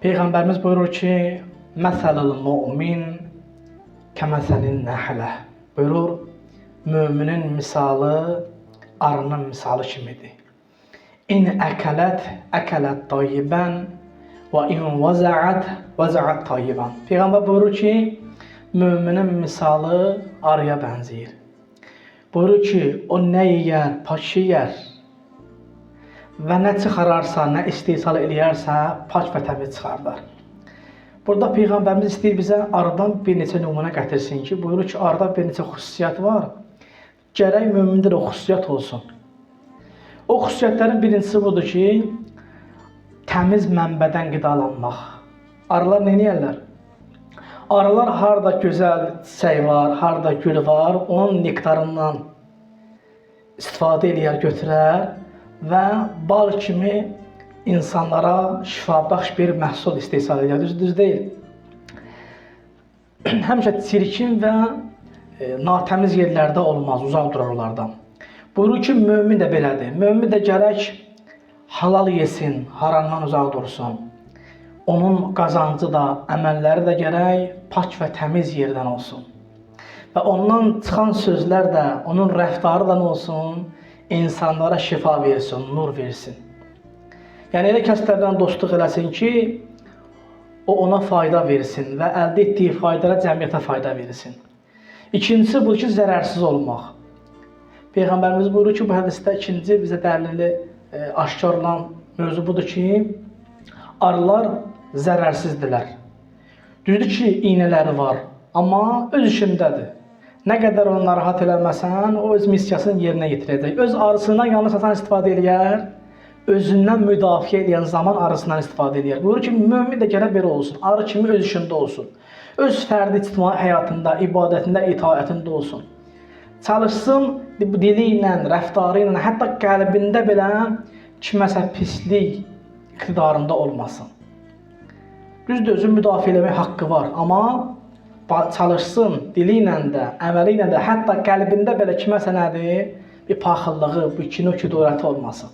Peyğəmbərimiz buyurur ki, məsəlul mümin kəməsəlin nəhlə. Buyurur, müminin misalı arının misalı kimidir. İn əkələt tayyibən və in vəzəət tayyibən. Peyğəmbər buyurur ki, müminin misalı arıya bənzəyir. Buyurur ki, o nə yeyər, pak yeyər və nə çıxararsa, nə istehsal eləyərsə, pak və təmiz çıxardar. Burada Peyğəmbərimiz istəyir bizə arıdan bir neçə nümunə gətirsin ki, buyurur ki, arıda bir neçə xüsusiyyət var. Gərək mümində də o xüsusiyyət olsun. O xüsusiyyətlərin birincisi budur ki, təmiz mənbədən qidalanmaq. Arılar nə edirlər? Arılar harda gözəl çiçək var, harda gül var, onun nektarından istifadə eləyər, götürər və bal kimi insanlara şifabəxş bir məhsul istehsal edir. Düz deyil. Həmişə çirkin və natəmiz yerlərdə olmaz, uzaq durar onlardan. Buyurur ki, mömin də belədir. Mömin də gərək halal yesin, haramdan uzaq dursun. Onun qazancı da, əməlləri də gərək pak və təmiz yerdən olsun. Və ondan çıxan sözlər də, onun rəftarı da nə olsun? İnsanlara şifa versin, nur versin. Yəni elə kəslərdən dostluq eləsin ki, o ona fayda versin və əldə etdiyi faydada cəmiyyətə fayda versin. İkincisi budur ki, zərərsiz olmaq. Peyğəmbərimiz buyurur ki, bu hədisdə ikinci bizə dəlili aşkar olan mövzu budur ki, arılar zərərsizdirlər. Düzdür ki, iynələri var, amma öz işindədir. Nə qədər onu narahat eləməsən, o öz missiyasını yerinə yetirəcək. Öz arısından yalnız satan istifadə eləyər, özündən müdafiə edən zaman arısından istifadə edir. Buyurur ki, mömin də gərək belə olsun, arı kimi öz işində olsun. Öz fərdi ictimai həyatında, ibadətində, itaətində olsun. Çalışsın dili ilə, rəftarı ilə, hətta qəlbində belə kiməsə pislik iqtidarında olmasın. Düzdür, özünü müdafiə eləmək haqqı var, amma çalışsın dili ilə də, əməli ilə də, hətta qəlbində belə kiməsə nədir? Bir paxıllığı, bir kino-küdurəti olmasın.